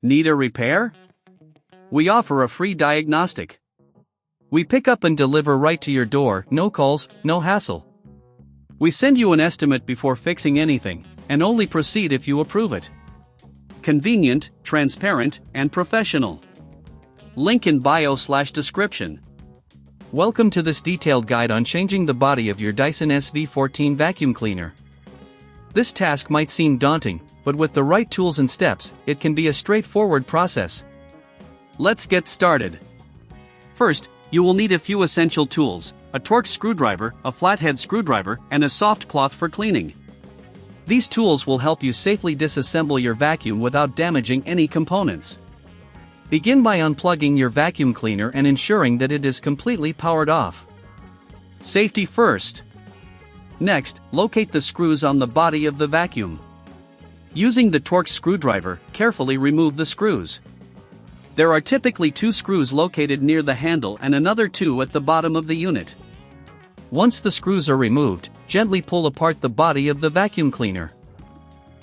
Need a repair? We offer a free diagnostic. We pick up and deliver right to your door, no calls, no hassle. We send you an estimate before fixing anything, and only proceed if you approve it. Convenient, transparent, and professional. Link in bio/description. Welcome to this detailed guide on changing the body of your Dyson SV14 vacuum cleaner. This task might seem daunting, but with the right tools and steps, it can be a straightforward process. Let's get started. First, you will need a few essential tools: a Torx screwdriver, a flathead screwdriver, and a soft cloth for cleaning. These tools will help you safely disassemble your vacuum without damaging any components. Begin by unplugging your vacuum cleaner and ensuring that it is completely powered off. Safety first. Next, locate the screws on the body of the vacuum. Using the Torx screwdriver, carefully remove the screws. There are typically 2 screws located near the handle and another 2 at the bottom of the unit. Once the screws are removed, gently pull apart the body of the vacuum cleaner.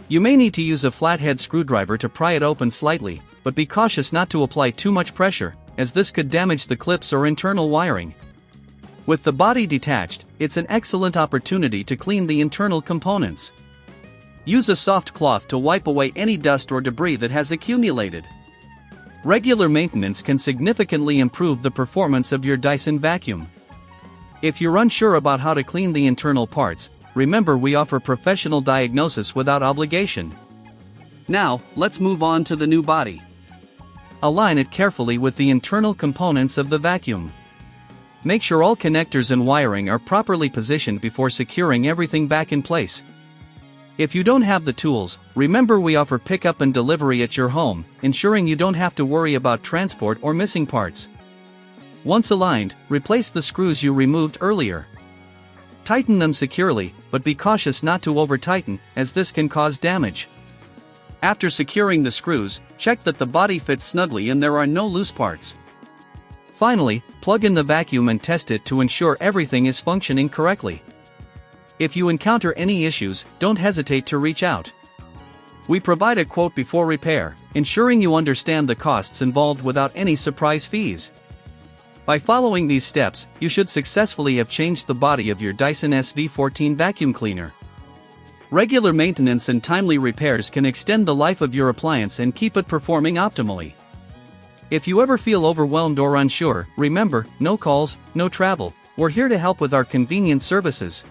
You may need to use a flathead screwdriver to pry it open slightly, but be cautious not to apply too much pressure, as this could damage the clips or internal wiring. With the body detached, it's an excellent opportunity to clean the internal components. Use a soft cloth to wipe away any dust or debris that has accumulated. Regular maintenance can significantly improve the performance of your Dyson vacuum. If you're unsure about how to clean the internal parts, remember we offer professional diagnosis without obligation. Now, let's move on to the new body. Align it carefully with the internal components of the vacuum. Make sure all connectors and wiring are properly positioned before securing everything back in place. If you don't have the tools, remember we offer pickup and delivery at your home, ensuring you don't have to worry about transport or missing parts. Once aligned, replace the screws you removed earlier. Tighten them securely, but be cautious not to over-tighten, as this can cause damage. After securing the screws, check that the body fits snugly and there are no loose parts. Finally, plug in the vacuum and test it to ensure everything is functioning correctly. If you encounter any issues, don't hesitate to reach out. We provide a quote before repair, ensuring you understand the costs involved without any surprise fees. By following these steps, you should successfully have changed the body of your Dyson SV14 vacuum cleaner. Regular maintenance and timely repairs can extend the life of your appliance and keep it performing optimally. If you ever feel overwhelmed or unsure, remember, no calls, no travel. We're here to help with our convenient services.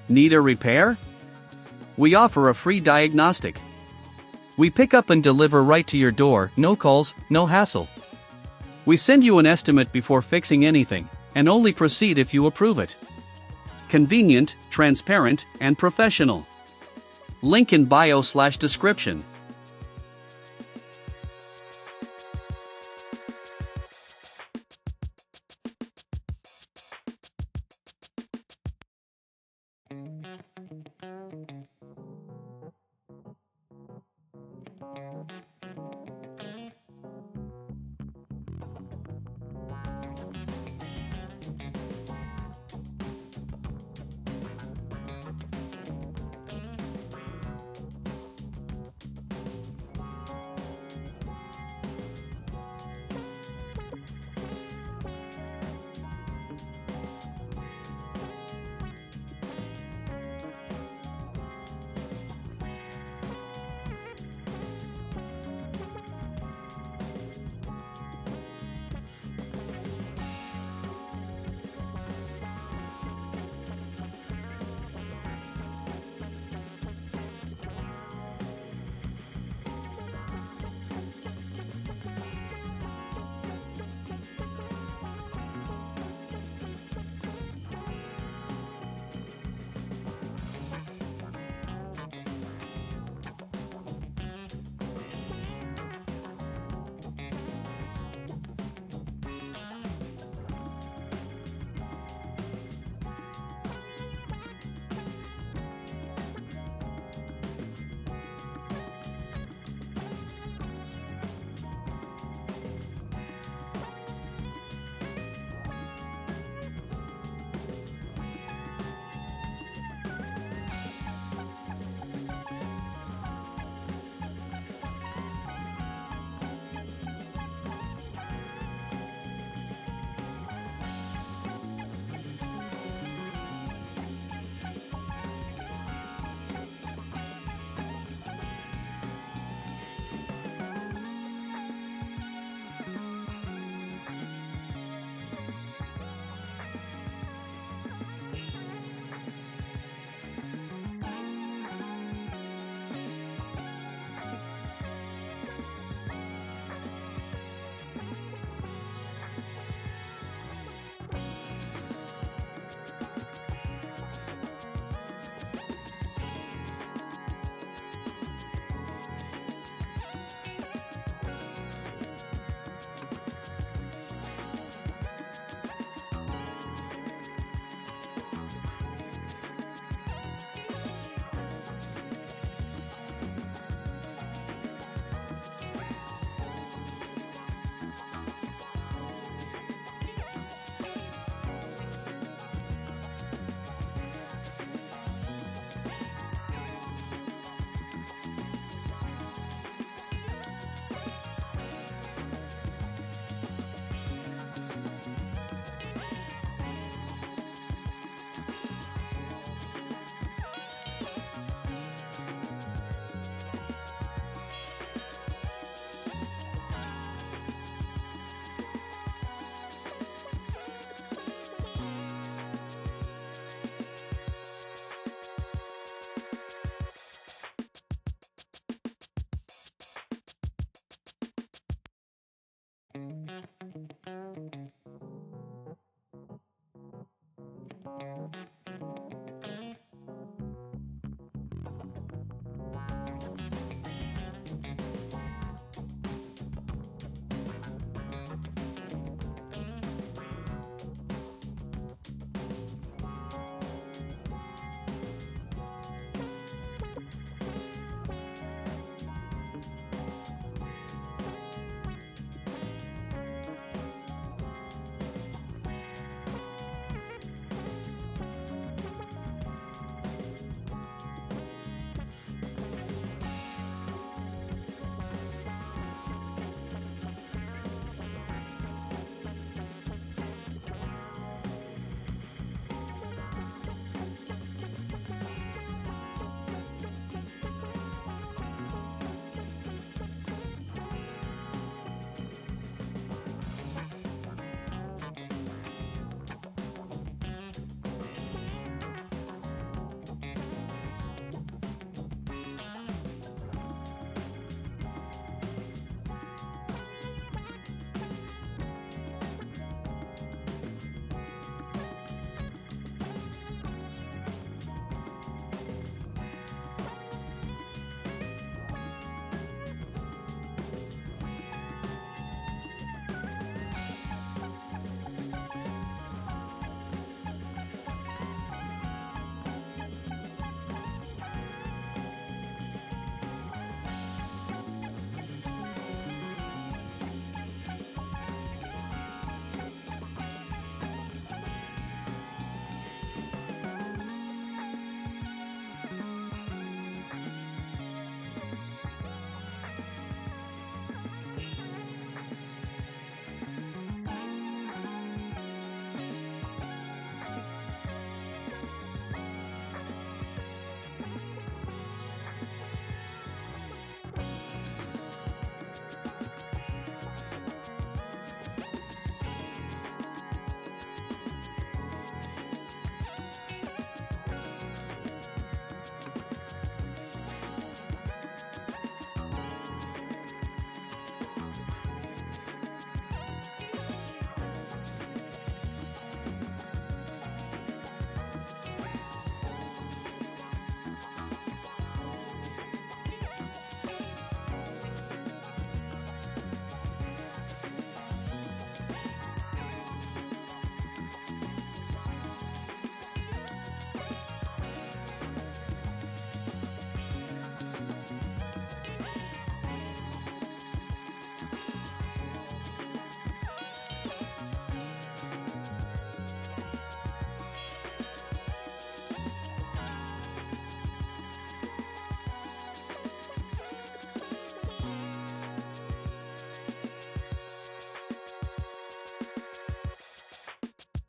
Need a repair? We offer a free diagnostic. We pick up and deliver right to your door, no calls, no hassle. We send you an estimate before fixing anything, and only proceed if you approve it. Convenient, transparent, and professional. Link in bio/description.